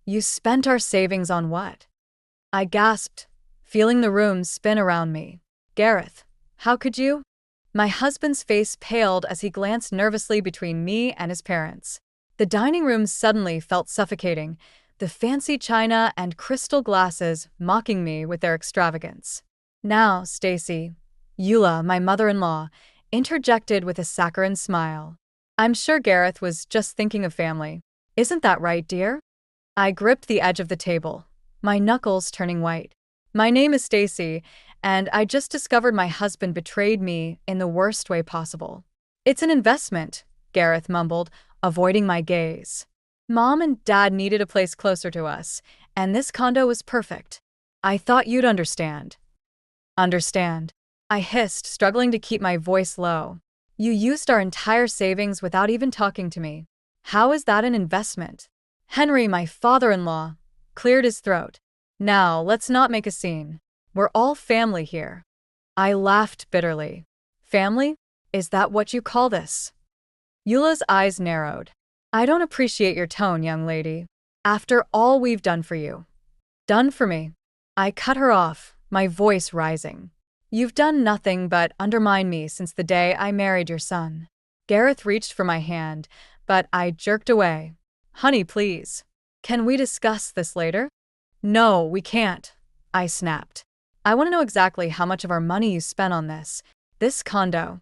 You spent our savings on what? I gasped, feeling the room spin around me. Gareth, how could you? My husband's face paled as he glanced nervously between me and his parents. The dining room suddenly felt suffocating, the fancy china and crystal glasses mocking me with their extravagance. Now, Stacy, Eula, my mother-in-law, interjected with a saccharine smile. I'm sure Gareth was just thinking of family. Isn't that right, dear? I gripped the edge of the table, my knuckles turning white. My name is Stacy, and I just discovered my husband betrayed me in the worst way possible. It's an investment, Gareth mumbled, avoiding my gaze. Mom and Dad needed a place closer to us, and this condo was perfect. I thought you'd understand. Understand? I hissed, struggling to keep my voice low. You used our entire savings without even talking to me. How is that an investment? Henry, my father-in-law, cleared his throat. Now, let's not make a scene. We're all family here. I laughed bitterly. Family? Is that what you call this? Eula's eyes narrowed. I don't appreciate your tone, young lady. After all we've done for you. Done for me. I cut her off, my voice rising. You've done nothing but undermine me since the day I married your son. Gareth reached for my hand, but I jerked away. Honey, please. Can we discuss this later? No, we can't, I snapped. I want to know exactly how much of our money you spent on this condo.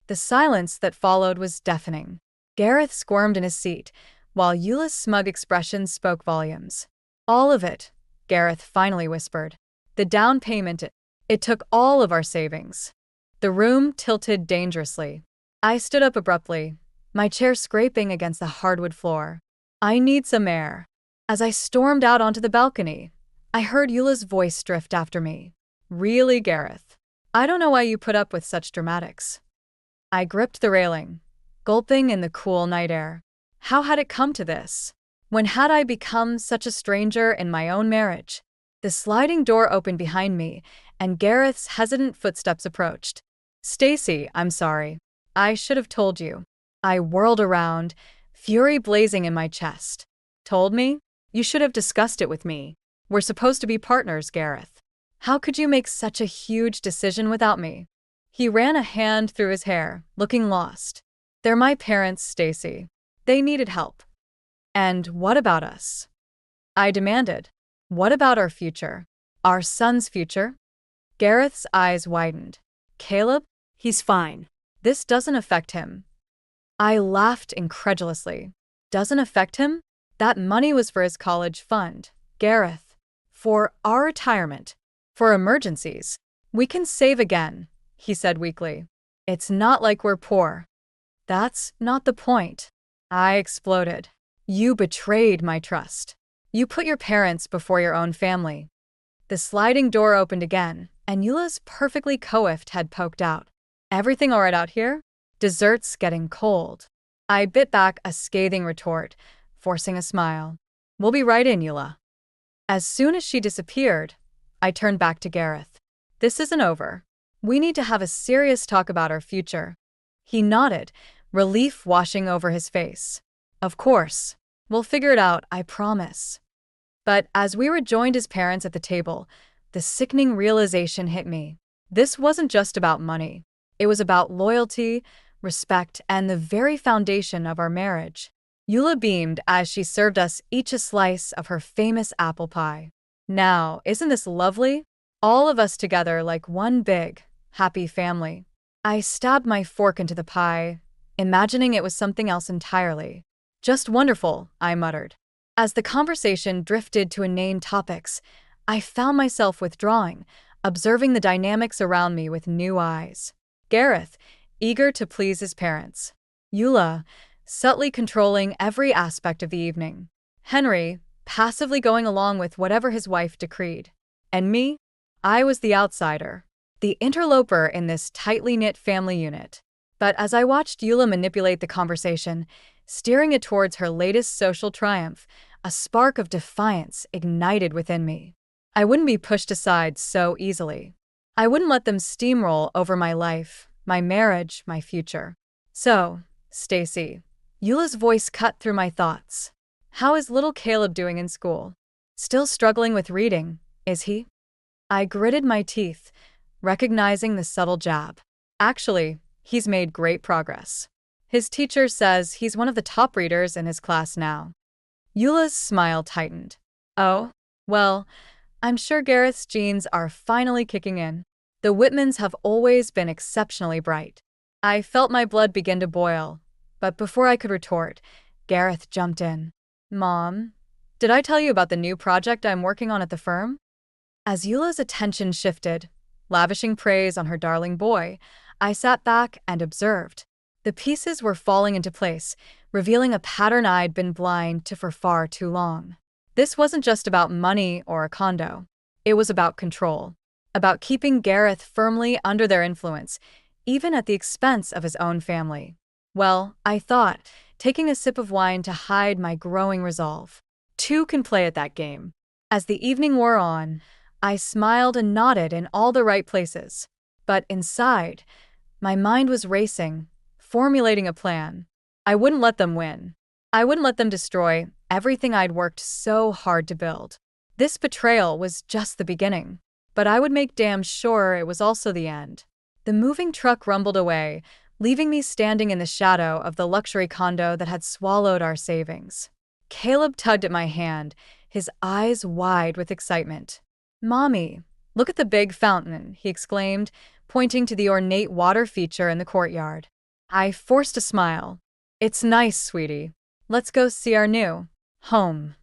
The silence that followed was deafening. Gareth squirmed in his seat, while Eula's smug expression spoke volumes. All of it, Gareth finally whispered. The down payment, it took all of our savings. The room tilted dangerously. I stood up abruptly, my chair scraping against the hardwood floor. I need some air. As I stormed out onto the balcony, I heard Eula's voice drift after me. Really, Gareth? I don't know why you put up with such dramatics. I gripped the railing, gulping in the cool night air. How had it come to this? When had I become such a stranger in my own marriage? The sliding door opened behind me, and Gareth's hesitant footsteps approached. Stacy, I'm sorry. I should have told you. I whirled around, fury blazing in my chest. Told me? You should have discussed it with me. We're supposed to be partners, Gareth. How could you make such a huge decision without me? He ran a hand through his hair, looking lost. They're my parents, Stacy. They needed help. And what about us? I demanded. What about our future? Our son's future? Gareth's eyes widened. Caleb? He's fine. This doesn't affect him. I laughed incredulously. Doesn't affect him? That money was for his college fund, Gareth. For our retirement. For emergencies. We can save again, he said weakly. It's not like we're poor. That's not the point. I exploded. You betrayed my trust. You put your parents before your own family. The sliding door opened again, and Eula's perfectly coiffed head poked out. Everything all right out here? Dessert's getting cold. I bit back a scathing retort, forcing a smile. We'll be right in, Eula. As soon as she disappeared, I turned back to Gareth. This isn't over. We need to have a serious talk about our future. He nodded, relief washing over his face. Of course. We'll figure it out, I promise. But as we rejoined his parents at the table, the sickening realization hit me. This wasn't just about money. It was about loyalty, respect, and the very foundation of our marriage. Eula beamed as she served us each a slice of her famous apple pie. Now, isn't this lovely? All of us together like one big, happy family. I stabbed my fork into the pie, imagining it was something else entirely. Just wonderful, I muttered. As the conversation drifted to inane topics, I found myself withdrawing, observing the dynamics around me with new eyes. Gareth, eager to please his parents. Eula, subtly controlling every aspect of the evening. Henry, passively going along with whatever his wife decreed. And me? I was the outsider, the interloper in this tightly knit family unit. But as I watched Eula manipulate the conversation, steering it towards her latest social triumph, a spark of defiance ignited within me. I wouldn't be pushed aside so easily. I wouldn't let them steamroll over my life, my marriage, my future. So, Stacy, Eula's voice cut through my thoughts. How is little Caleb doing in school? Still struggling with reading, is he? I gritted my teeth, recognizing the subtle jab. Actually, he's made great progress. His teacher says he's one of the top readers in his class now. Eula's smile tightened. Oh, well, I'm sure Gareth's genes are finally kicking in. The Whitmans have always been exceptionally bright. I felt my blood begin to boil, but before I could retort, Gareth jumped in. Mom, did I tell you about the new project I'm working on at the firm? As Eula's attention shifted, lavishing praise on her darling boy, I sat back and observed. The pieces were falling into place, revealing a pattern I'd been blind to for far too long. This wasn't just about money or a condo. It was about control, about keeping Gareth firmly under their influence, even at the expense of his own family. Well, I thought, taking a sip of wine to hide my growing resolve. Two can play at that game. As the evening wore on, I smiled and nodded in all the right places. But inside, my mind was racing, formulating a plan. I wouldn't let them win. I wouldn't let them destroy everything I'd worked so hard to build. This betrayal was just the beginning, but I would make damn sure it was also the end. The moving truck rumbled away, leaving me standing in the shadow of the luxury condo that had swallowed our savings. Caleb tugged at my hand, his eyes wide with excitement. Mommy, look at the big fountain, he exclaimed, pointing to the ornate water feature in the courtyard. I forced a smile. It's nice, sweetie. Let's go see our new home.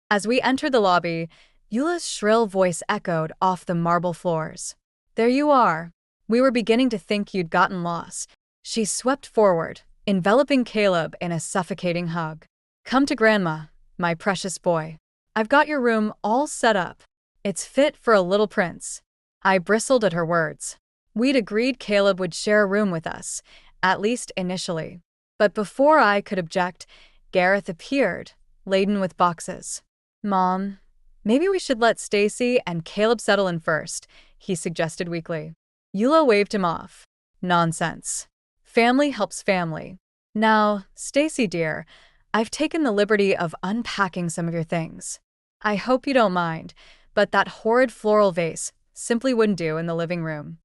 As we entered the lobby, Eula's shrill voice echoed off the marble floors. There you are. We were beginning to think you'd gotten lost. She swept forward, enveloping Caleb in a suffocating hug. Come to Grandma, my precious boy. I've got your room all set up. It's fit for a little prince. I bristled at her words. We'd agreed Caleb would share a room with us, at least initially. But before I could object, Gareth appeared, laden with boxes. Mom, maybe we should let Stacy and Caleb settle in first, he suggested weakly. Eula waved him off. Nonsense. Family helps family. Now, Stacy dear, I've taken the liberty of unpacking some of your things. I hope you don't mind, but that horrid floral vase simply wouldn't do in the living room.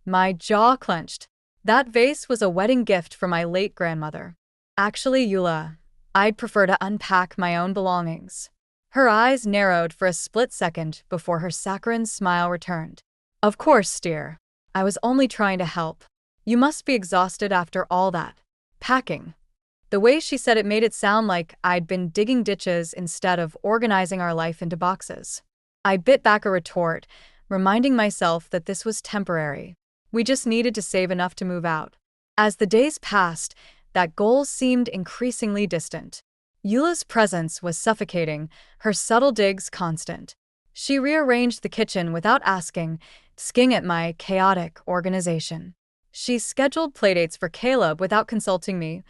My jaw clenched. That vase was a wedding gift from my late grandmother. Actually, Eula, I'd prefer to unpack my own belongings. Her eyes narrowed for a split second before her saccharine smile returned. Of course, dear. I was only trying to help. You must be exhausted after all that packing. The way she said it made it sound like I'd been digging ditches instead of organizing our life into boxes. I bit back a retort, reminding myself that this was temporary. We just needed to save enough to move out. As the days passed, that goal seemed increasingly distant. Eula's presence was suffocating, her subtle digs constant. She rearranged the kitchen without asking, skiing at my chaotic organization. She scheduled playdates for Caleb without consulting me,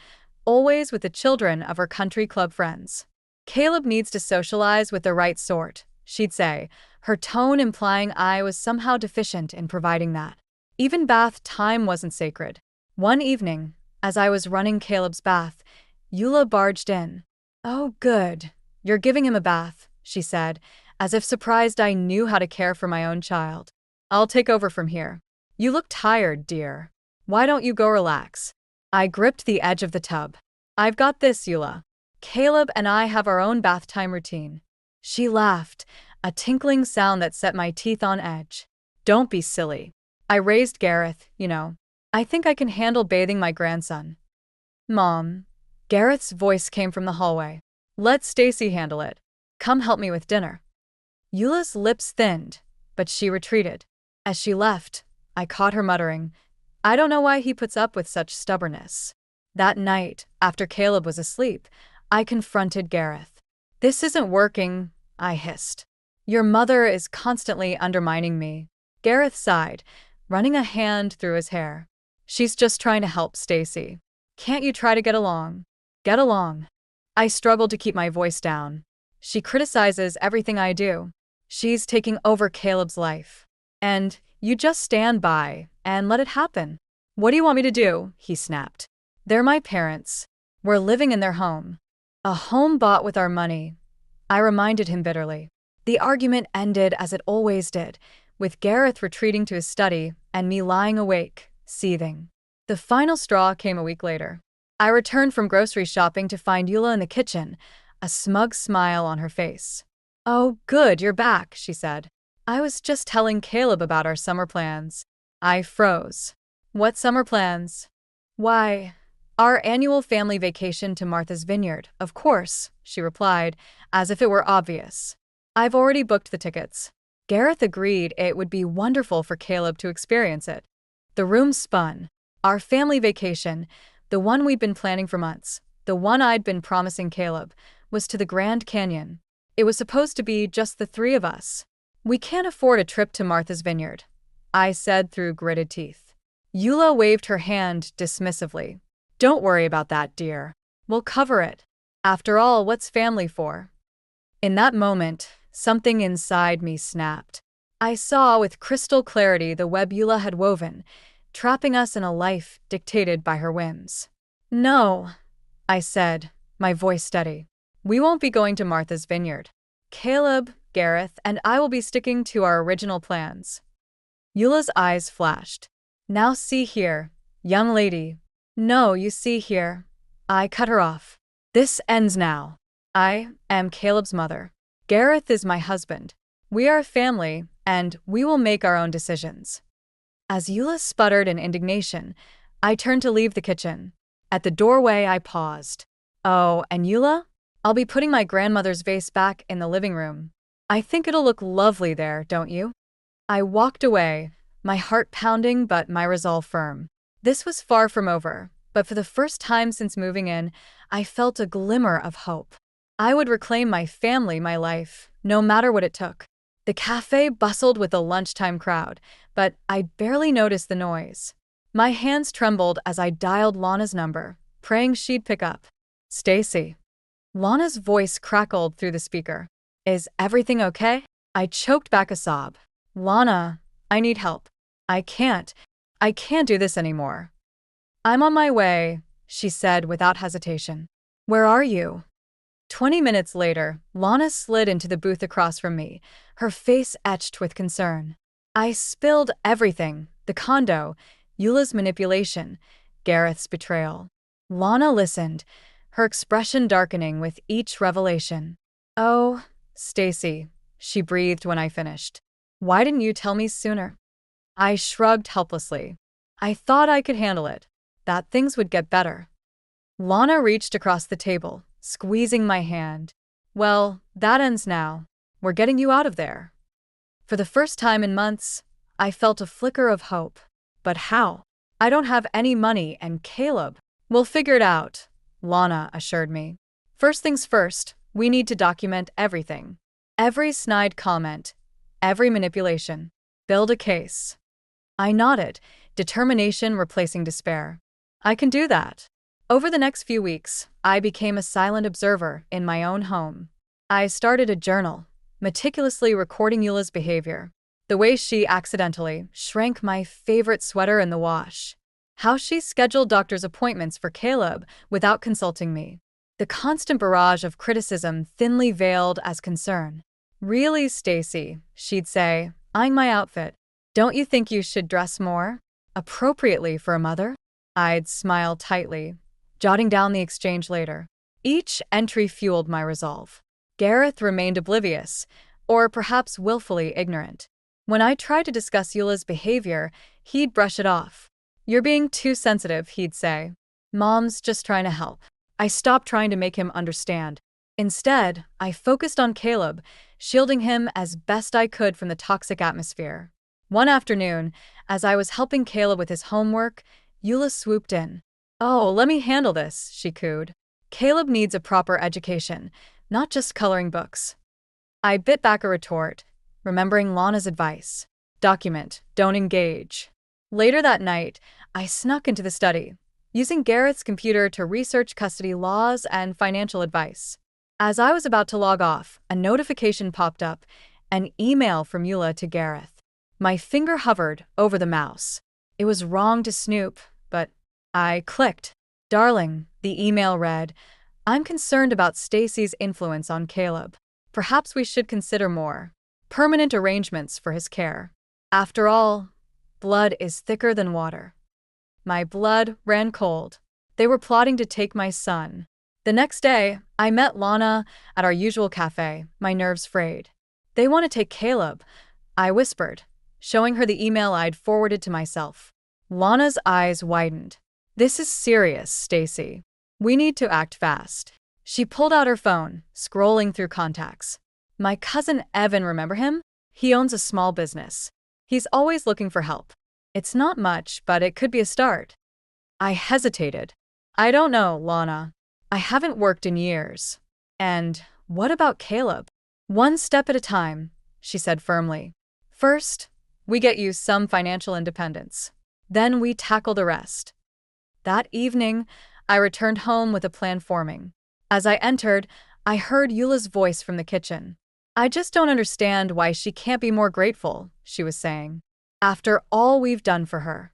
always with the children of her country club friends. Caleb needs to socialize with the right sort, she'd say, her tone implying I was somehow deficient in providing that. Even bath time wasn't sacred. One evening, as I was running Caleb's bath, Eula barged in. Oh, good. You're giving him a bath, she said, as if surprised I knew how to care for my own child. I'll take over from here. You look tired, dear. Why don't you go relax? I gripped the edge of the tub. I've got this, Eula. Caleb and I have our own bath time routine. She laughed, a tinkling sound that set my teeth on edge. Don't be silly. I raised Gareth, you know. I think I can handle bathing my grandson. Mom. Gareth's voice came from the hallway. Let Stacy handle it. Come help me with dinner. Eula's lips thinned, but she retreated. As she left, I caught her muttering, I don't know why he puts up with such stubbornness. That night, after Caleb was asleep, I confronted Gareth. This isn't working, I hissed. Your mother is constantly undermining me. Gareth sighed, running a hand through his hair. She's just trying to help Stacy. Can't you try to get along? Get along. I struggled to keep my voice down. She criticizes everything I do. She's taking over Caleb's life. And you just stand by and let it happen. What do you want me to do? He snapped. They're my parents. We're living in their home. A home bought with our money, I reminded him bitterly. The argument ended as it always did, with Gareth retreating to his study and me lying awake, seething. The final straw came a week later. I returned from grocery shopping to find Eula in the kitchen, a smug smile on her face. "Oh, good, you're back," she said. "I was just telling Caleb about our summer plans." I froze. "What summer plans?" "Why, our annual family vacation to Martha's Vineyard, of course," she replied, as if it were obvious. "I've already booked the tickets." Gareth agreed it would be wonderful for Caleb to experience it. The room spun. Our family vacation, the one we'd been planning for months, the one I'd been promising Caleb, was to the Grand Canyon. It was supposed to be just the three of us. "We can't afford a trip to Martha's Vineyard," I said through gritted teeth. Eula waved her hand dismissively. "Don't worry about that, dear. We'll cover it. After all, what's family for?" In that moment, something inside me snapped. I saw with crystal clarity the web Eula had woven, trapping us in a life dictated by her whims. "No," I said, my voice steady. "We won't be going to Martha's Vineyard. Caleb, Gareth, and I will be sticking to our original plans." Eula's eyes flashed. "Now see here, young lady." "No, you see here." I cut her off. "This ends now. I am Caleb's mother. Gareth is my husband. We are a family, and we will make our own decisions." As Eula sputtered in indignation, I turned to leave the kitchen. At the doorway, I paused. "Oh, and Eula? I'll be putting my grandmother's vase back in the living room. I think it'll look lovely there, don't you?" I walked away, my heart pounding but my resolve firm. This was far from over, but for the first time since moving in, I felt a glimmer of hope. I would reclaim my family, my life, no matter what it took. The cafe bustled with a lunchtime crowd, but I barely noticed the noise. My hands trembled as I dialed Lana's number, praying she'd pick up. "Stacy." Lana's voice crackled through the speaker. "Is everything okay?" I choked back a sob. "Lana, I need help. I can't do this anymore." "I'm on my way," she said without hesitation. "Where are you?" 20 minutes later, Lana slid into the booth across from me, her face etched with concern. I spilled everything: the condo, Eula's manipulation, Gareth's betrayal. Lana listened, her expression darkening with each revelation. "Oh, Stacy," she breathed when I finished. "Why didn't you tell me sooner?" I shrugged helplessly. "I thought I could handle it, that things would get better." Lana reached across the table, squeezing my hand. "Well, that ends now. We're getting you out of there." For the first time in months, I felt a flicker of hope. But how? "I don't have any money, and Caleb—" "We'll figure it out," Lana assured me. "First things first, we need to document everything. Every snide comment, every manipulation. Build a case." I nodded, determination replacing despair. "I can do that." Over the next few weeks, I became a silent observer in my own home. I started a journal, meticulously recording Eula's behavior. The way she accidentally shrank my favorite sweater in the wash. How she scheduled doctor's appointments for Caleb without consulting me. The constant barrage of criticism thinly veiled as concern. "Really, Stacy," she'd say, eyeing my outfit. "Don't you think you should dress more appropriately for a mother?" I'd smile tightly, jotting down the exchange later. Each entry fueled my resolve. Gareth remained oblivious, or perhaps willfully ignorant. When I tried to discuss Eula's behavior, he'd brush it off. "You're being too sensitive," he'd say. "Mom's just trying to help." I stopped trying to make him understand. Instead, I focused on Caleb, shielding him as best I could from the toxic atmosphere. One afternoon, as I was helping Caleb with his homework, Eula swooped in. "Oh, let me handle this," she cooed. "Caleb needs a proper education, not just coloring books." I bit back a retort, remembering Lana's advice. Document, don't engage. Later that night, I snuck into the study, using Gareth's computer to research custody laws and financial advice. As I was about to log off, a notification popped up, an email from Eula to Gareth. My finger hovered over the mouse. It was wrong to snoop, but I clicked. "Darling," the email read, I'm concerned about Stacy's influence on Caleb. Perhaps we should consider more permanent arrangements for his care. After all, blood is thicker than water. My blood ran cold. They were plotting to take my son. The next day, I met Lana at our usual cafe, my nerves frayed. They want to take Caleb, I whispered, showing her the email I'd forwarded to myself. Lana's eyes widened. This is serious, Stacy. We need to act fast. She pulled out her phone, scrolling through contacts. My cousin Evan, remember him? He owns a small business. He's always looking for help. It's not much, but it could be a start. I hesitated. I don't know, Lana. I haven't worked in years. And what about Caleb? One step at a time, she said firmly. First, we get you some financial independence. Then we tackle the rest. That evening, I returned home with a plan forming. As I entered, I heard Eula's voice from the kitchen. I just don't understand why she can't be more grateful, she was saying. After all we've done for her.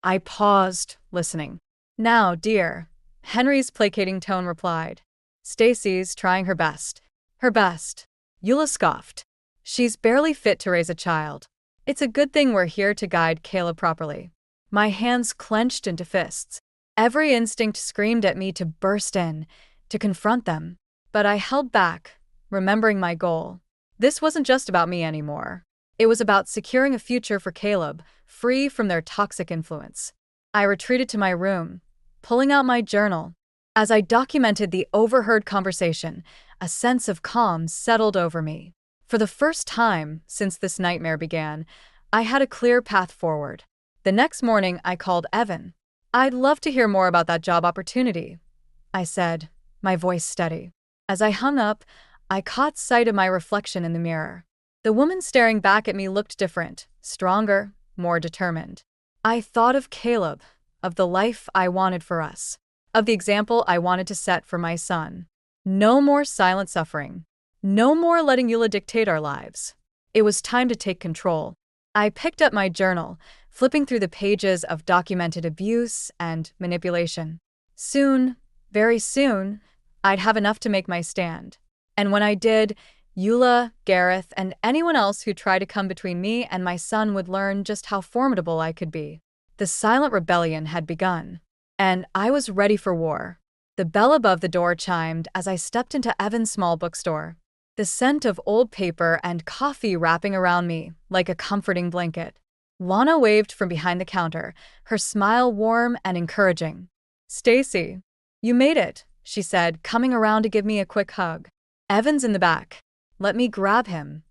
I paused, listening. Now, dear, Henry's placating tone replied. Stacy's trying her best. Her best. Eula scoffed. She's barely fit to raise a child. It's a good thing we're here to guide Caleb properly. My hands clenched into fists. Every instinct screamed at me to burst in, to confront them. But I held back, remembering my goal. This wasn't just about me anymore. It was about securing a future for Caleb, free from their toxic influence. I retreated to my room, pulling out my journal. As I documented the overheard conversation, a sense of calm settled over me. For the first time since this nightmare began, I had a clear path forward. The next morning, I called Evan. I'd love to hear more about that job opportunity, I said, my voice steady. As I hung up, I caught sight of my reflection in the mirror. The woman staring back at me looked different, stronger, more determined. I thought of Caleb, of the life I wanted for us, of the example I wanted to set for my son. No more silent suffering. No more letting Eula dictate our lives. It was time to take control. I picked up my journal, flipping through the pages of documented abuse and manipulation. Soon, very soon, I'd have enough to make my stand. And when I did, Eula, Gareth, and anyone else who tried to come between me and my son would learn just how formidable I could be. The silent rebellion had begun, and I was ready for war. The bell above the door chimed as I stepped into Evan's small bookstore. The scent of old paper and coffee wrapping around me like a comforting blanket. Lana waved from behind the counter, her smile warm and encouraging. Stacy, you made it, she said, coming around to give me a quick hug. Evan's in the back. Let me grab him.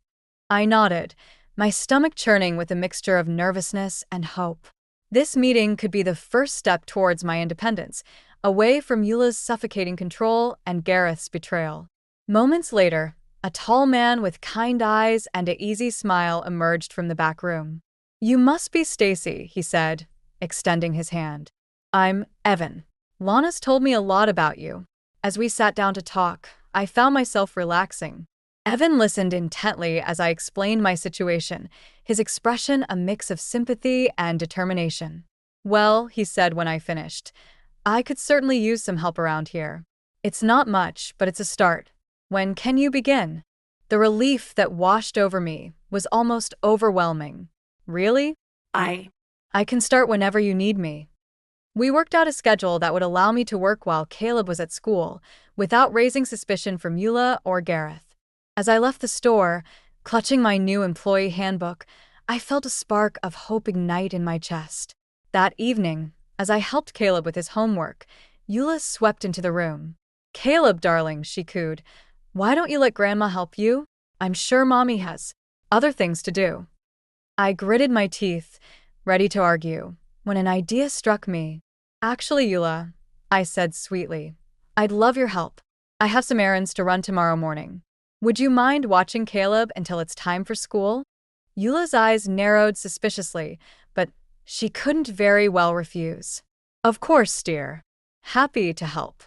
I nodded, my stomach churning with a mixture of nervousness and hope. This meeting could be the first step towards my independence, away from Eula's suffocating control and Gareth's betrayal. Moments later, a tall man with kind eyes and an easy smile emerged from the back room. You must be Stacy, he said, extending his hand. I'm Evan. Lana's told me a lot about you. As we sat down to talk, I found myself relaxing. Evan listened intently as I explained my situation, his expression a mix of sympathy and determination. Well, he said when I finished, I could certainly use some help around here. It's not much, but it's a start. When can you begin? The relief that washed over me was almost overwhelming. Really? I can start whenever you need me. We worked out a schedule that would allow me to work while Caleb was at school, without raising suspicion from Eula or Gareth. As I left the store, clutching my new employee handbook, I felt a spark of hope ignite in my chest. That evening, as I helped Caleb with his homework, Eula swept into the room. Caleb, darling, she cooed. Why don't you let Grandma help you? I'm sure Mommy has other things to do. I gritted my teeth, ready to argue, when an idea struck me. Actually, Eula, I said sweetly, I'd love your help. I have some errands to run tomorrow morning. Would you mind watching Caleb until it's time for school? Eula's eyes narrowed suspiciously, but she couldn't very well refuse. Of course, dear. Happy to help.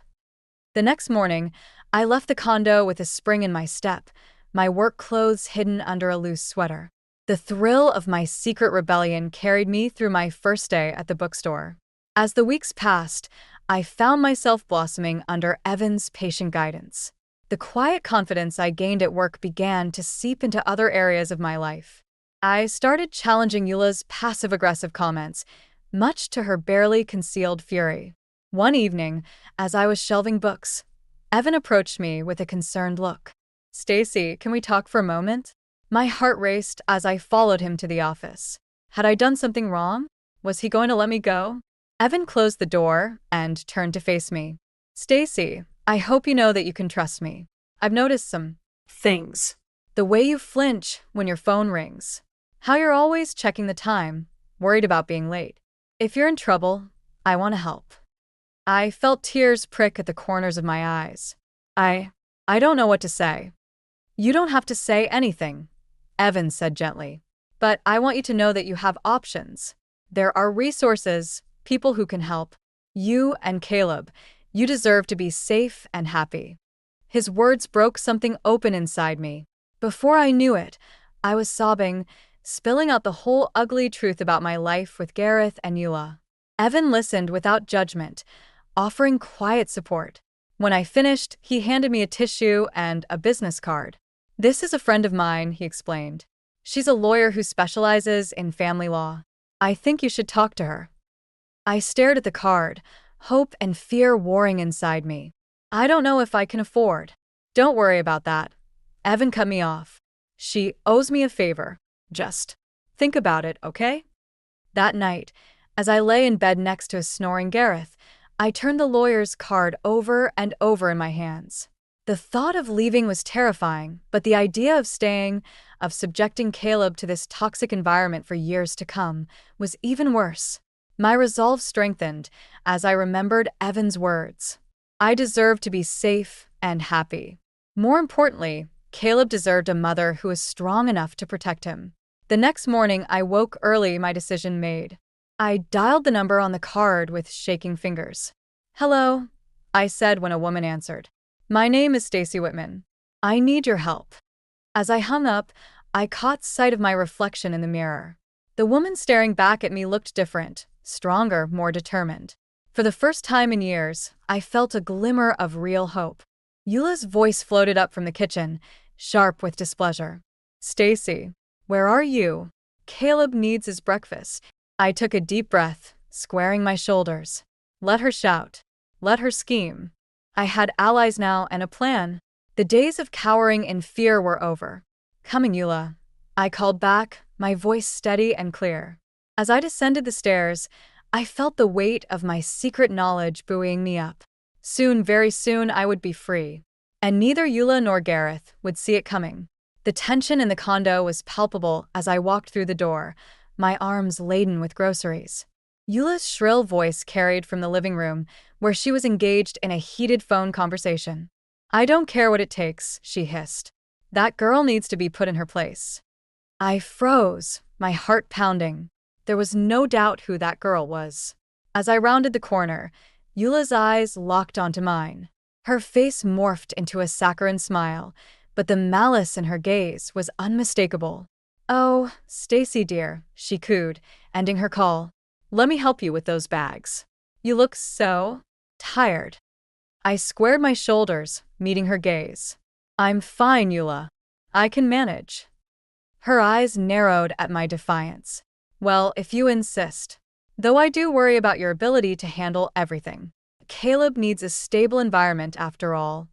The next morning, I left the condo with a spring in my step, my work clothes hidden under a loose sweater. The thrill of my secret rebellion carried me through my first day at the bookstore. As the weeks passed, I found myself blossoming under Evan's patient guidance. The quiet confidence I gained at work began to seep into other areas of my life. I started challenging Eula's passive-aggressive comments, much to her barely concealed fury. One evening, as I was shelving books, Evan approached me with a concerned look. "Stacy, can we talk for a moment?" My heart raced as I followed him to the office. Had I done something wrong? Was he going to let me go? Evan closed the door and turned to face me. "Stacy, I hope you know that you can trust me. I've noticed some things. The way you flinch when your phone rings. How you're always checking the time, worried about being late. If you're in trouble, I want to help." I felt tears prick at the corners of my eyes. I don't know what to say. "You don't have to say anything," Evan said gently. "But I want you to know that you have options. There are resources, people who can help. You and Caleb, you deserve to be safe and happy." His words broke something open inside me. Before I knew it, I was sobbing, spilling out the whole ugly truth about my life with Gareth and Eula. Evan listened without judgment, offering quiet support. When I finished, he handed me a tissue and a business card. "This is a friend of mine," he explained. "She's a lawyer who specializes in family law. I think you should talk to her." I stared at the card, hope and fear warring inside me. "I don't know if I can afford." "Don't worry about that." Evan cut me off. "She owes me a favor. Just think about it, okay?" That night, as I lay in bed next to a snoring Gareth, I turned the lawyer's card over and over in my hands. The thought of leaving was terrifying, but the idea of staying, of subjecting Caleb to this toxic environment for years to come, was even worse. My resolve strengthened as I remembered Evan's words. I deserved to be safe and happy. More importantly, Caleb deserved a mother who was strong enough to protect him. The next morning, I woke early, my decision made. I dialed the number on the card with shaking fingers. "Hello," I said when a woman answered. "My name is Stacy Whitman. I need your help." As I hung up, I caught sight of my reflection in the mirror. The woman staring back at me looked different, stronger, more determined. For the first time in years, I felt a glimmer of real hope. Eula's voice floated up from the kitchen, sharp with displeasure. "Stacy, where are you? Caleb needs his breakfast." I took a deep breath, squaring my shoulders. Let her shout. Let her scheme. I had allies now and a plan. The days of cowering in fear were over. "Coming, Eula," I called back, my voice steady and clear. As I descended the stairs, I felt the weight of my secret knowledge buoying me up. Soon, very soon, I would be free. And neither Eula nor Gareth would see it coming. The tension in the condo was palpable as I walked through the door, my arms laden with groceries. Eula's shrill voice carried from the living room, where she was engaged in a heated phone conversation. "I don't care what it takes," she hissed. "That girl needs to be put in her place." I froze, my heart pounding. There was no doubt who that girl was. As I rounded the corner, Eula's eyes locked onto mine. Her face morphed into a saccharine smile, but the malice in her gaze was unmistakable. "Oh, Stacy dear," she cooed, ending her call. "Let me help you with those bags. You look so tired." I squared my shoulders, meeting her gaze. "I'm fine, Eula. I can manage." Her eyes narrowed at my defiance. "Well, if you insist. Though I do worry about your ability to handle everything. Caleb needs a stable environment after all."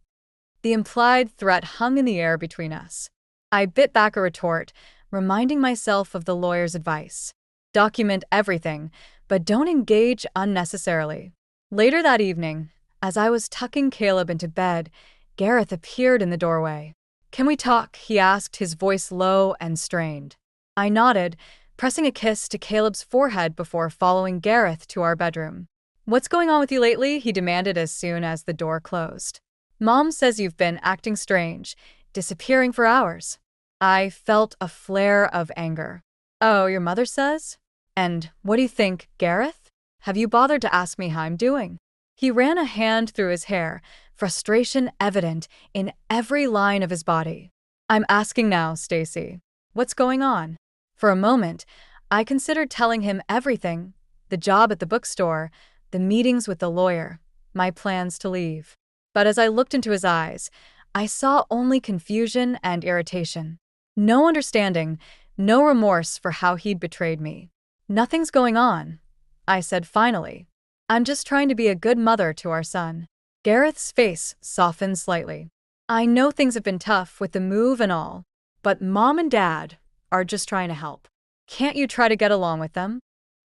The implied threat hung in the air between us. I bit back a retort, reminding myself of the lawyer's advice. Document everything, but don't engage unnecessarily. Later that evening, as I was tucking Caleb into bed, Gareth appeared in the doorway. "Can we talk?" he asked, his voice low and strained. I nodded, pressing a kiss to Caleb's forehead before following Gareth to our bedroom. "What's going on with you lately?" he demanded as soon as the door closed. "Mom says you've been acting strange, disappearing for hours." I felt a flare of anger. "Oh, your mother says? And what do you think, Gareth? Have you bothered to ask me how I'm doing?" He ran a hand through his hair, frustration evident in every line of his body. "I'm asking now, Stacy. What's going on?" For a moment, I considered telling him everything, the job at the bookstore, the meetings with the lawyer, my plans to leave. But as I looked into his eyes, I saw only confusion and irritation. No understanding, no remorse for how he'd betrayed me. "Nothing's going on," I said finally. "I'm just trying to be a good mother to our son." Gareth's face softened slightly. "I know things have been tough with the move and all, but Mom and Dad are just trying to help. Can't you try to get along with them?"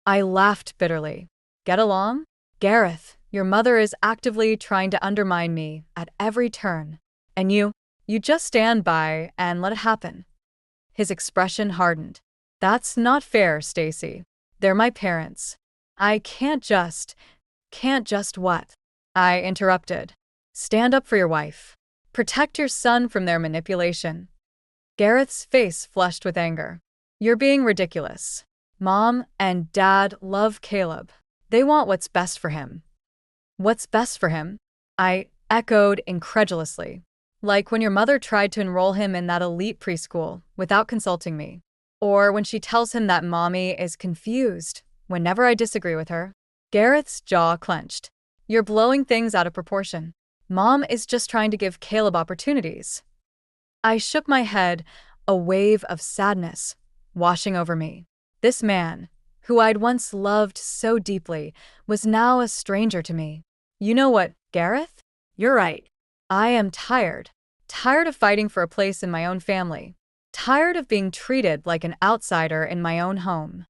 I laughed bitterly. "Get along? Gareth, your mother is actively trying to undermine me at every turn. And you just stand by and let it happen." His expression hardened. "That's not fair, Stacy. They're my parents. I can't just what?" I interrupted. "Stand up for your wife. Protect your son from their manipulation." Gareth's face flushed with anger. "You're being ridiculous. Mom and Dad love Caleb. They want what's best for him." "What's best for him?" I echoed incredulously. "Like when your mother tried to enroll him in that elite preschool without consulting me. Or when she tells him that Mommy is confused whenever I disagree with her." Gareth's jaw clenched. "You're blowing things out of proportion. Mom is just trying to give Caleb opportunities." I shook my head, a wave of sadness washing over me. This man, who I'd once loved so deeply, was now a stranger to me. "You know what, Gareth? You're right. I am tired. Tired of fighting for a place in my own family. Tired of being treated like an outsider in my own home."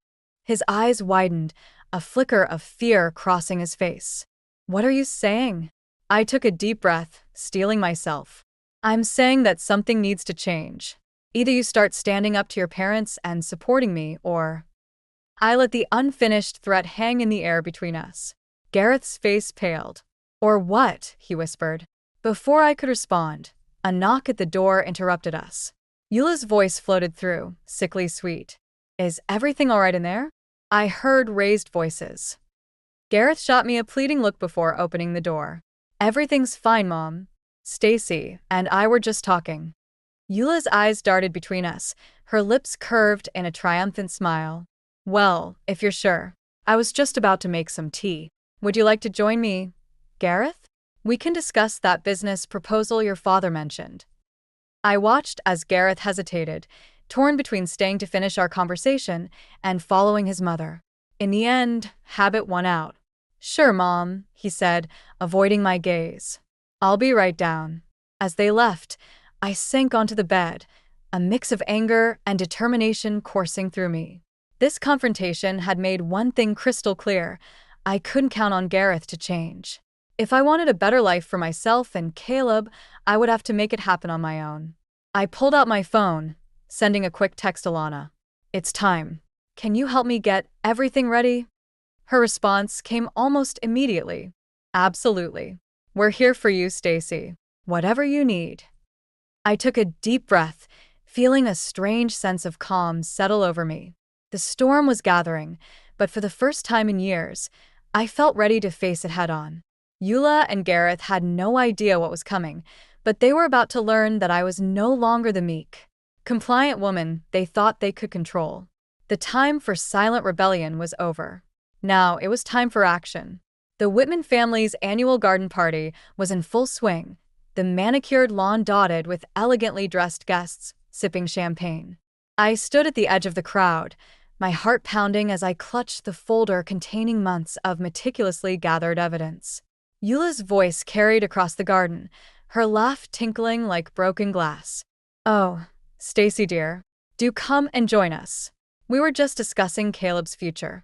His eyes widened, a flicker of fear crossing his face. "What are you saying?" I took a deep breath, steeling myself. "I'm saying that something needs to change. Either you start standing up to your parents and supporting me, or—" I let the unfinished threat hang in the air between us. Gareth's face paled. "Or what?" he whispered. Before I could respond, a knock at the door interrupted us. Eula's voice floated through, sickly sweet. "Is everything all right in there?" I heard raised voices. Gareth shot me a pleading look before opening the door. "Everything's fine, Mom. Stacy and I were just talking." Eula's eyes darted between us, her lips curved in a triumphant smile. "Well, if you're sure. I was just about to make some tea. Would you like to join me, Gareth? We can discuss that business proposal your father mentioned." I watched as Gareth hesitated, torn between staying to finish our conversation and following his mother. In the end, habit won out. "Sure, Mom," he said, avoiding my gaze. "I'll be right down." As they left, I sank onto the bed, a mix of anger and determination coursing through me. This confrontation had made one thing crystal clear: I couldn't count on Gareth to change. If I wanted a better life for myself and Caleb, I would have to make it happen on my own. I pulled out my phone, sending a quick text to Lana. "It's time. Can you help me get everything ready?" Her response came almost immediately. "Absolutely. We're here for you, Stacy. Whatever you need." I took a deep breath, feeling a strange sense of calm settle over me. The storm was gathering, but for the first time in years, I felt ready to face it head-on. Eula and Gareth had no idea what was coming, but they were about to learn that I was no longer the meek, compliant woman they thought they could control. The time for silent rebellion was over. Now it was time for action. The Whitman family's annual garden party was in full swing, the manicured lawn dotted with elegantly dressed guests sipping champagne. I stood at the edge of the crowd, my heart pounding as I clutched the folder containing months of meticulously gathered evidence. Eula's voice carried across the garden, her laugh tinkling like broken glass. "Oh, Stacy dear, do come and join us. We were just discussing Caleb's future."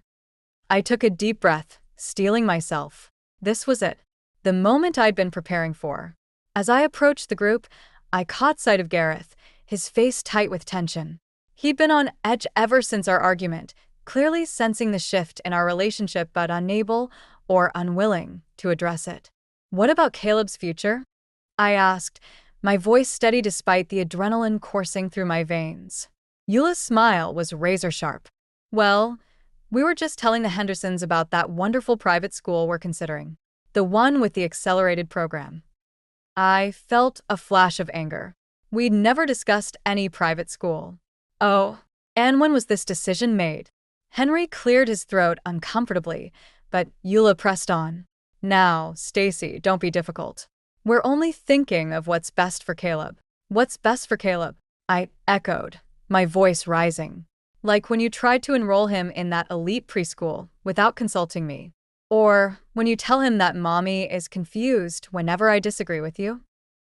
I took a deep breath, steeling myself. This was it, the moment I'd been preparing for. As I approached the group, I caught sight of Gareth, his face tight with tension. He'd been on edge ever since our argument, clearly sensing the shift in our relationship but unable or unwilling to address it. "What about Caleb's future?" I asked, my voice steady despite the adrenaline coursing through my veins. Eula's smile was razor-sharp. "Well, we were just telling the Hendersons about that wonderful private school we're considering. The one with the accelerated program." I felt a flash of anger. We'd never discussed any private school. "Oh, and when was this decision made?" Henry cleared his throat uncomfortably, But Eula pressed on. Now, Stacy, don't be difficult. We're only thinking of what's best for Caleb. What's best for Caleb? I echoed, my voice rising. Like when you tried to enroll him in that elite preschool without consulting me. Or when you tell him that mommy is confused whenever I disagree with you.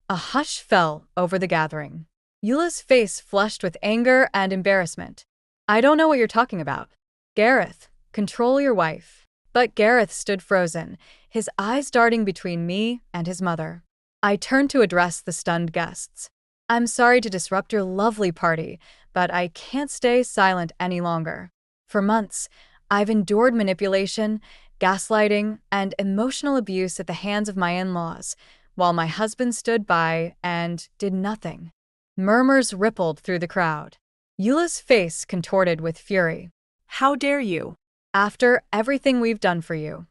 A hush fell over the gathering. Eula's face flushed with anger and embarrassment. I don't know what you're talking about. Gareth, control your wife. But Gareth stood frozen, his eyes darting between me and his mother. I turned to address the stunned guests. I'm sorry to disrupt your lovely party, but I can't stay silent any longer. For months, I've endured manipulation, gaslighting, and emotional abuse at the hands of my in-laws, while my husband stood by and did nothing. Murmurs rippled through the crowd. Eula's face contorted with fury. How dare you? After everything we've done for you.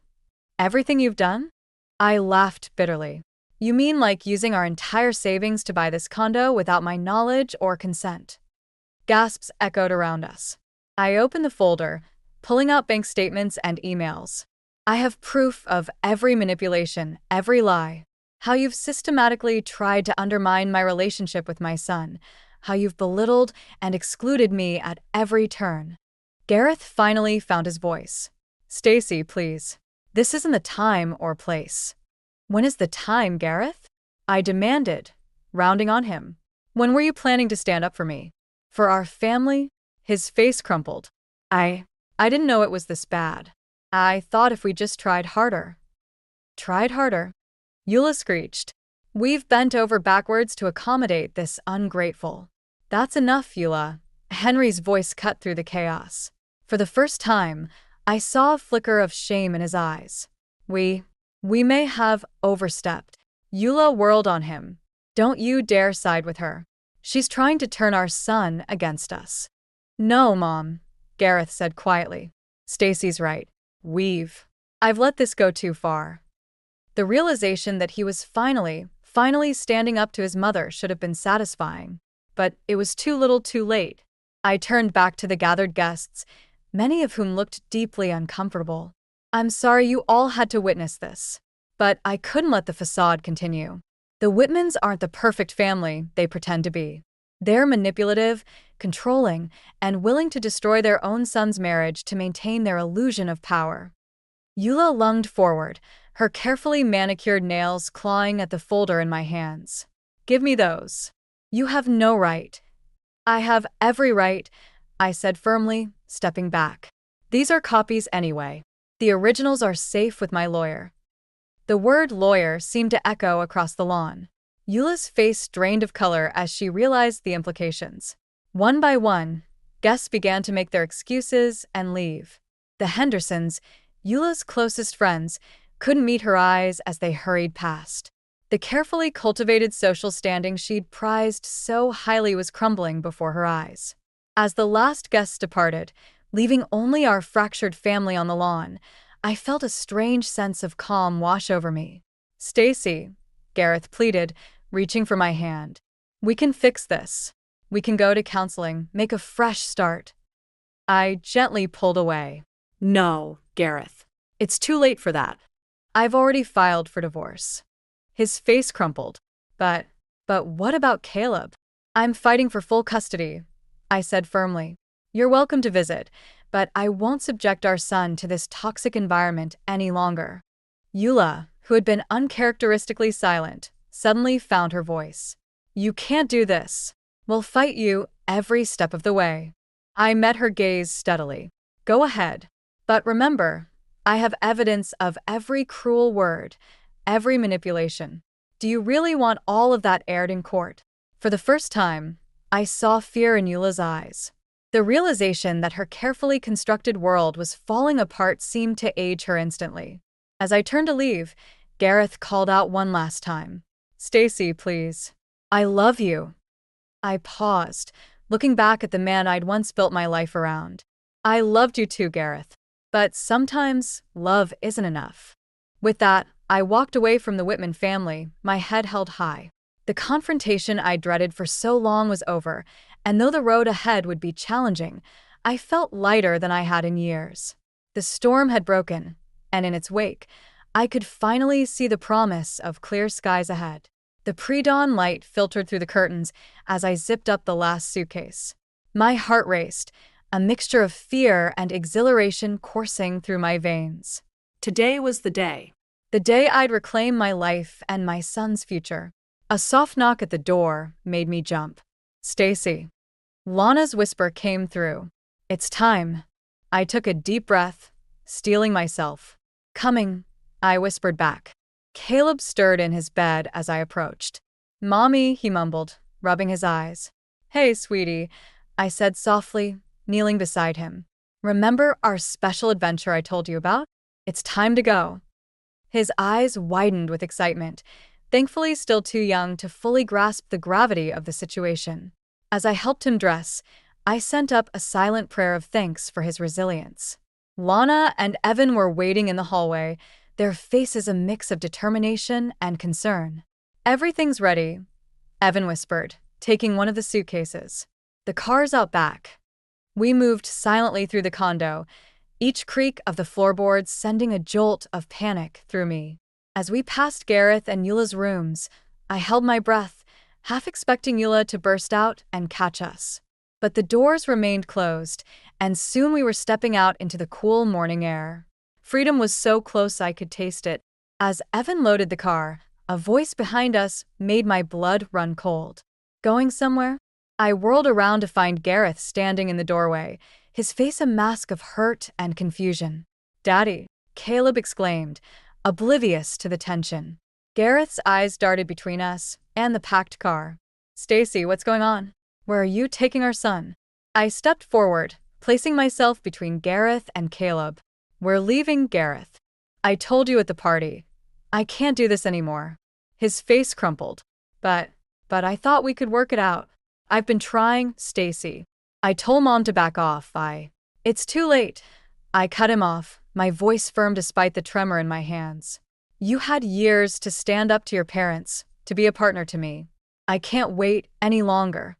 Everything you've done? I laughed bitterly. You mean like using our entire savings to buy this condo without my knowledge or consent? Gasps echoed around us. I opened the folder, pulling out bank statements and emails. I have proof of every manipulation, every lie. How you've systematically tried to undermine my relationship with my son. How you've belittled and excluded me at every turn. Gareth finally found his voice. Stacy, please. This isn't the time or place. When is the time, Gareth? I demanded, rounding on him. When were you planning to stand up for me? For our family? His face crumpled. I didn't know it was this bad. I thought if we just tried harder. Tried harder? Eula screeched. We've bent over backwards to accommodate this ungrateful. That's enough, Eula. Henry's voice cut through the chaos. For the first time, I saw a flicker of shame in his eyes. We may have overstepped. Eula whirled on him. Don't you dare side with her. She's trying to turn our son against us. No, Mom, Gareth said quietly. Stacy's right. I've let this go too far. The realization that he was finally standing up to his mother should have been satisfying. But it was too little too late. I turned back to the gathered guests, many of whom looked deeply uncomfortable. I'm sorry you all had to witness this. But I couldn't let the facade continue. The Whitmans aren't the perfect family they pretend to be. They're manipulative, controlling, and willing to destroy their own son's marriage to maintain their illusion of power. Eula lunged forward, her carefully manicured nails clawing at the folder in my hands. Give me those. You have no right. I have every right, I said firmly, stepping back. These are copies anyway. The originals are safe with my lawyer. The word lawyer seemed to echo across the lawn. Eula's face drained of color as she realized the implications. One by one, guests began to make their excuses and leave. The Hendersons, Eula's closest friends, couldn't meet her eyes as they hurried past. The carefully cultivated social standing she'd prized so highly was crumbling before her eyes. As the last guests departed, leaving only our fractured family on the lawn, I felt a strange sense of calm wash over me. Stacy, Gareth pleaded, reaching for my hand. We can fix this. We can go to counseling, make a fresh start. I gently pulled away. No, Gareth. It's too late for that. I've already filed for divorce. His face crumpled. But what about Caleb? I'm fighting for full custody, I said firmly. You're welcome to visit, but I won't subject our son to this toxic environment any longer. Eula, who had been uncharacteristically silent, suddenly found her voice. You can't do this. We'll fight you every step of the way. I met her gaze steadily. Go ahead. But remember, I have evidence of every cruel word, every manipulation. Do you really want all of that aired in court? For the first time, I saw fear in Eula's eyes. The realization that her carefully constructed world was falling apart seemed to age her instantly. As I turned to leave, Gareth called out one last time. Stacy, please. I love you. I paused, looking back at the man I'd once built my life around. I loved you too, Gareth. But sometimes, love isn't enough. With that, I walked away from the Whitman family, my head held high. The confrontation I dreaded for so long was over, and though the road ahead would be challenging, I felt lighter than I had in years. The storm had broken, and in its wake, I could finally see the promise of clear skies ahead. The pre-dawn light filtered through the curtains as I zipped up the last suitcase. My heart raced, a mixture of fear and exhilaration coursing through my veins. Today was the day. The day I'd reclaim my life and my son's future. A soft knock at the door made me jump. "Stacy." Lana's whisper came through. "It's time." I took a deep breath, steeling myself. "Coming," I whispered back. Caleb stirred in his bed as I approached. "Mommy," he mumbled, rubbing his eyes. "Hey, sweetie," I said softly, kneeling beside him. "Remember our special adventure I told you about? It's time to go." His eyes widened with excitement, thankfully still too young to fully grasp the gravity of the situation. As I helped him dress, I sent up a silent prayer of thanks for his resilience. Lana and Evan were waiting in the hallway, their faces a mix of determination and concern. "Everything's ready," Evan whispered, taking one of the suitcases. "The car's out back." We moved silently through the condo, each creak of the floorboards sending a jolt of panic through me. As we passed Gareth and Eula's rooms, I held my breath, half expecting Eula to burst out and catch us. But the doors remained closed, and soon we were stepping out into the cool morning air. Freedom was so close I could taste it. As Evan loaded the car, a voice behind us made my blood run cold. "Going somewhere?" I whirled around to find Gareth standing in the doorway, his face a mask of hurt and confusion. "Daddy," Caleb exclaimed, oblivious to the tension. Gareth's eyes darted between us and the packed car. "Stacy, what's going on? Where are you taking our son?" I stepped forward, placing myself between Gareth and Caleb. "We're leaving, Gareth. I told you at the party. I can't do this anymore." His face crumpled. But I thought we could work it out. "I've been trying, Stacy." I told Mom to back off. It's too late." I cut him off, my voice firm despite the tremor in my hands. "You had years to stand up to your parents, to be a partner to me. I can't wait any longer."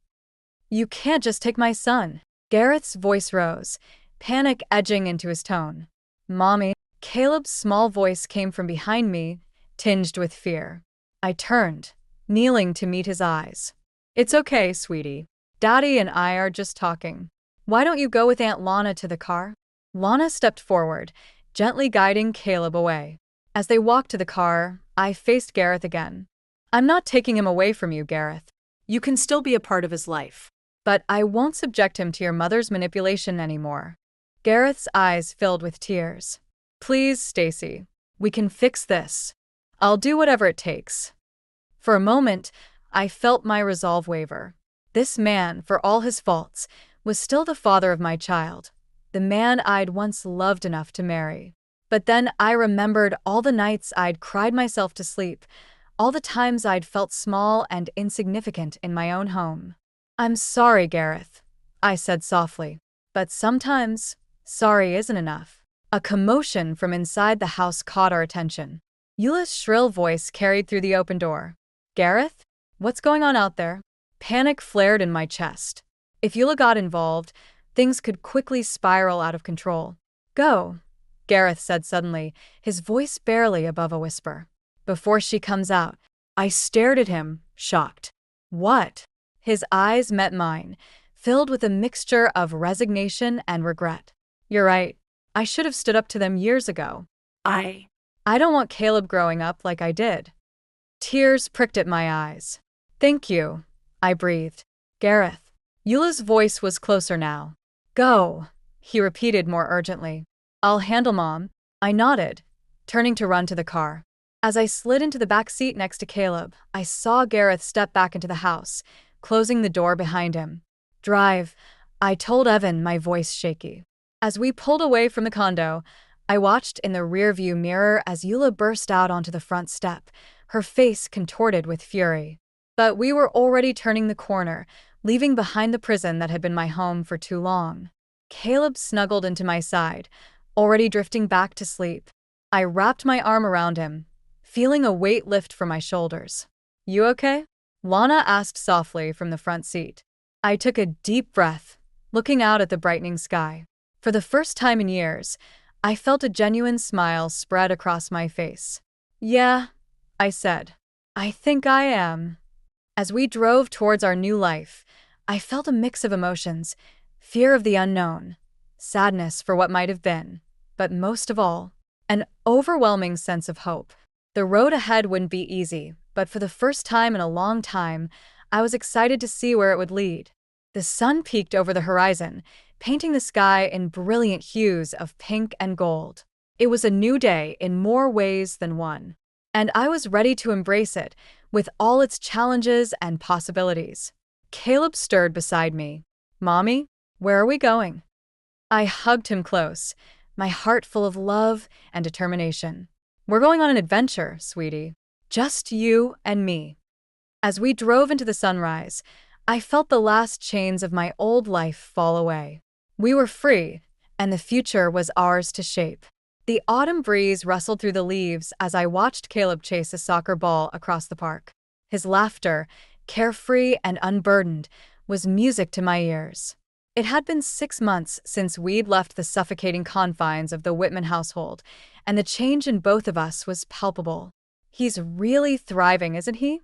"You can't just take my son." Gareth's voice rose, panic edging into his tone. "Mommy." Caleb's small voice came from behind me, tinged with fear. I turned, kneeling to meet his eyes. "It's okay, sweetie. Daddy and I are just talking. Why don't you go with Aunt Lana to the car?" Lana stepped forward, gently guiding Caleb away. As they walked to the car, I faced Gareth again. "I'm not taking him away from you, Gareth. You can still be a part of his life. But I won't subject him to your mother's manipulation anymore." Gareth's eyes filled with tears. "Please, Stacy. We can fix this. I'll do whatever it takes." For a moment, I felt my resolve waver. This man, for all his faults, was still the father of my child, the man I'd once loved enough to marry. But then I remembered all the nights I'd cried myself to sleep, all the times I'd felt small and insignificant in my own home. "I'm sorry, Gareth," I said softly. But sometimes, sorry isn't enough. A commotion from inside the house caught our attention. Eula's shrill voice carried through the open door. "Gareth? What's going on out there?" Panic flared in my chest. If Eula got involved, things could quickly spiral out of control. "Go," Gareth said suddenly, his voice barely above a whisper. "Before she comes out." I stared at him, shocked. "What?" His eyes met mine, filled with a mixture of resignation and regret. "You're right. I should have stood up to them years ago. I don't want Caleb growing up like I did." Tears pricked at my eyes. "Thank you," I breathed. "Gareth." Eula's voice was closer now. "Go," he repeated more urgently. "I'll handle Mom." I nodded, turning to run to the car. As I slid into the back seat next to Caleb, I saw Gareth step back into the house, closing the door behind him. "Drive," I told Evan, my voice shaky. As we pulled away from the condo, I watched in the rearview mirror as Eula burst out onto the front step, her face contorted with fury. But we were already turning the corner, leaving behind the prison that had been my home for too long. Caleb snuggled into my side, already drifting back to sleep. I wrapped my arm around him, feeling a weight lift from my shoulders. "You okay?" Lana asked softly from the front seat. I took a deep breath, looking out at the brightening sky. For the first time in years, I felt a genuine smile spread across my face. Yeah, I said. I think I am. As we drove towards our new life, I felt a mix of emotions: fear of the unknown, sadness for what might have been, but most of all, an overwhelming sense of hope. The road ahead wouldn't be easy, but for the first time in a long time, I was excited to see where it would lead. The sun peeked over the horizon, painting the sky in brilliant hues of pink and gold. It was a new day in more ways than one, and I was ready to embrace it, with all its challenges and possibilities. Caleb stirred beside me. Mommy, where are we going? I hugged him close, my heart full of love and determination. We're going on an adventure, sweetie. Just you and me. As we drove into the sunrise, I felt the last chains of my old life fall away. We were free, and the future was ours to shape. The autumn breeze rustled through the leaves as I watched Caleb chase a soccer ball across the park. His laughter, carefree and unburdened, was music to my ears. It had been 6 months since we'd left the suffocating confines of the Whitman household, and the change in both of us was palpable. He's really thriving, isn't he?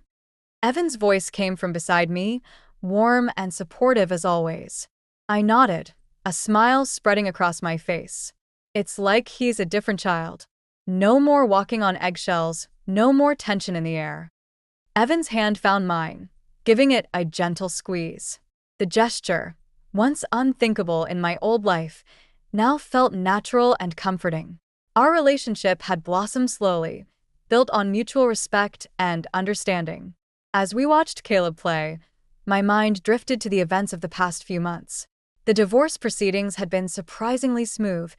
Evan's voice came from beside me, warm and supportive as always. I nodded, a smile spreading across my face. It's like he's a different child. No more walking on eggshells, no more tension in the air. Evan's hand found mine, giving it a gentle squeeze. The gesture, once unthinkable in my old life, now felt natural and comforting. Our relationship had blossomed slowly, built on mutual respect and understanding. As we watched Caleb play, my mind drifted to the events of the past few months. The divorce proceedings had been surprisingly smooth,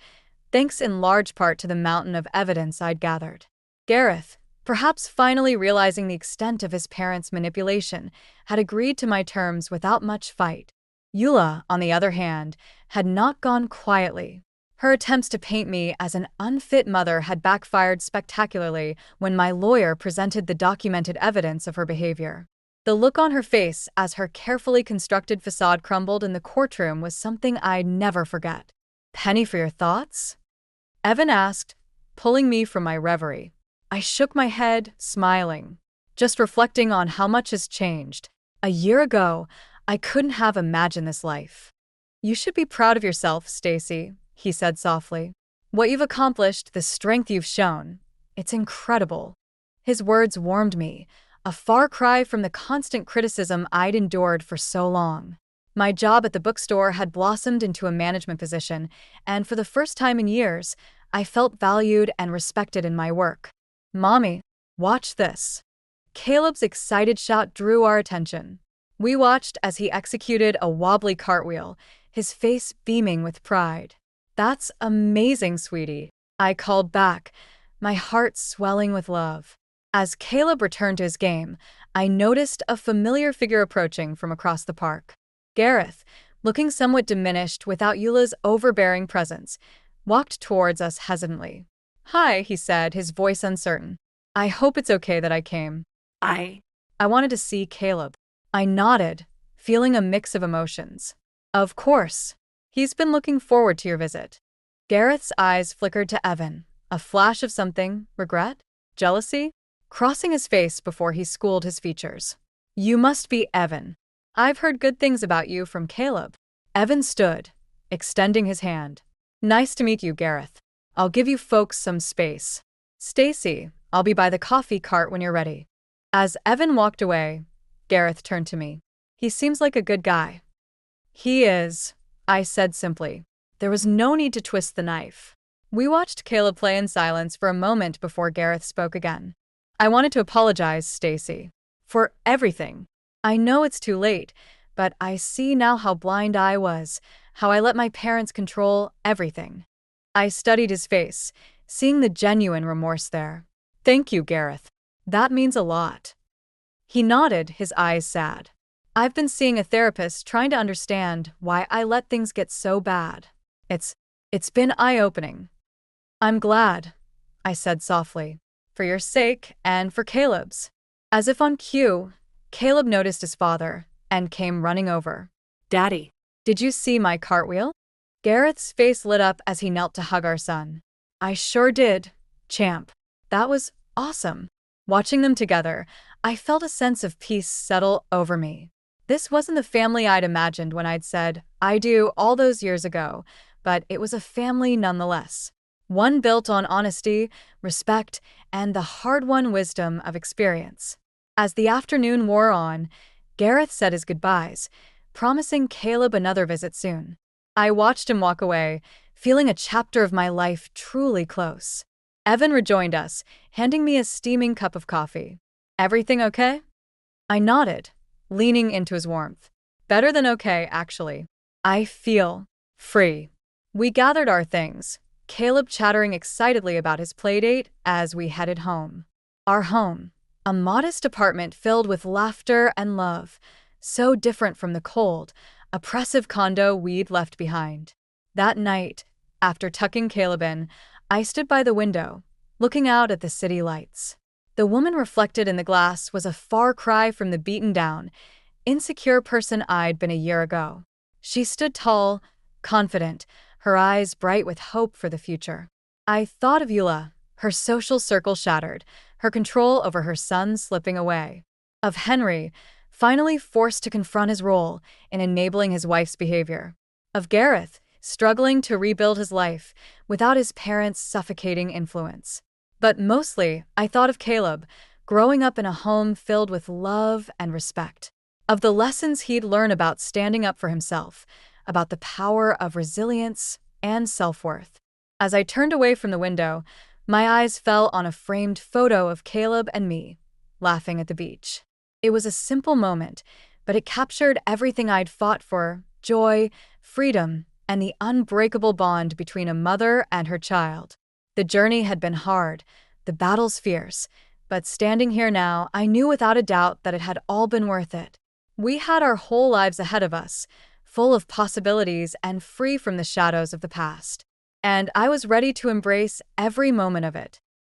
thanks in large part to the mountain of evidence I'd gathered. Gareth, perhaps finally realizing the extent of his parents' manipulation, had agreed to my terms without much fight. Eula, on the other hand, had not gone quietly. Her attempts to paint me as an unfit mother had backfired spectacularly when my lawyer presented the documented evidence of her behavior. The look on her face as her carefully constructed facade crumbled in the courtroom was something I'd never forget. "Penny for your thoughts?" Evan asked, pulling me from my reverie. I shook my head, smiling, just reflecting on how much has changed. A year ago, I couldn't have imagined this life. "You should be proud of yourself, Stacy," he said softly. "What you've accomplished, the strength you've shown, it's incredible." His words warmed me, a far cry from the constant criticism I'd endured for so long. My job at the bookstore had blossomed into a management position, and for the first time in years, I felt valued and respected in my work. "Mommy, watch this." Caleb's excited shout drew our attention. We watched as he executed a wobbly cartwheel, his face beaming with pride. "That's amazing, sweetie," I called back, my heart swelling with love. As Caleb returned to his game, I noticed a familiar figure approaching from across the park. Gareth, looking somewhat diminished without Eula's overbearing presence, walked towards us hesitantly. "Hi," he said, his voice uncertain. "I hope it's okay that I came." I wanted to see Caleb. I nodded, feeling a mix of emotions. "Of course. He's been looking forward to your visit." Gareth's eyes flickered to Evan, a flash of something: regret? Jealousy? Crossing his face before he schooled his features. "You must be Evan. I've heard good things about you from Caleb." Evan stood, extending his hand. "Nice to meet you, Gareth. I'll give you folks some space. Stacy, I'll be by the coffee cart when you're ready." As Evan walked away, Gareth turned to me. "He seems like a good guy." "He is," I said simply. There was no need to twist the knife. We watched Caleb play in silence for a moment before Gareth spoke again. "I wanted to apologize, Stacy, for everything. I know it's too late, but I see now how blind I was, how I let my parents control everything." I studied his face, seeing the genuine remorse there. "Thank you, Gareth. That means a lot." He nodded, his eyes sad. "I've been seeing a therapist trying to understand why I let things get so bad. It's been eye-opening." "I'm glad," I said softly, "for your sake and for Caleb's." As if on cue, Caleb noticed his father and came running over. "Daddy, did you see my cartwheel?" Gareth's face lit up as he knelt to hug our son. I sure did, champ. That was awesome. Watching them together, I felt a sense of peace settle over me. This wasn't the family I'd imagined when I'd said, I do, all those years ago, but it was a family nonetheless. One built on honesty, respect, and the hard-won wisdom of experience. As the afternoon wore on, Gareth said his goodbyes, promising Caleb another visit soon. I watched him walk away, feeling a chapter of my life truly close. Evan rejoined us, handing me a steaming cup of coffee. Everything okay? I nodded, leaning into his warmth. Better than okay, actually. I feel free. We gathered our things, Caleb chattering excitedly about his playdate as we headed home. Our home, a modest apartment filled with laughter and love, so different from the cold, oppressive condo we'd left behind. That night, after tucking Caleb in, I stood by the window, looking out at the city lights. The woman reflected in the glass was a far cry from the beaten-down, insecure person I'd been a year ago. She stood tall, confident, her eyes bright with hope for the future. I thought of Eula, her social circle shattered, her control over her son slipping away. Of Henry, finally forced to confront his role in enabling his wife's behavior. Of Gareth, struggling to rebuild his life without his parents' suffocating influence. But mostly, I thought of Caleb, growing up in a home filled with love and respect. Of the lessons he'd learn about standing up for himself, about the power of resilience and self-worth. As I turned away from the window, my eyes fell on a framed photo of Caleb and me, laughing at the beach. It was a simple moment, but it captured everything I'd fought for: joy, freedom, and the unbreakable bond between a mother and her child. The journey had been hard, the battles fierce, but standing here now, I knew without a doubt that it had all been worth it. We had our whole lives ahead of us, full of possibilities and free from the shadows of the past. And I was ready to embrace every moment of it.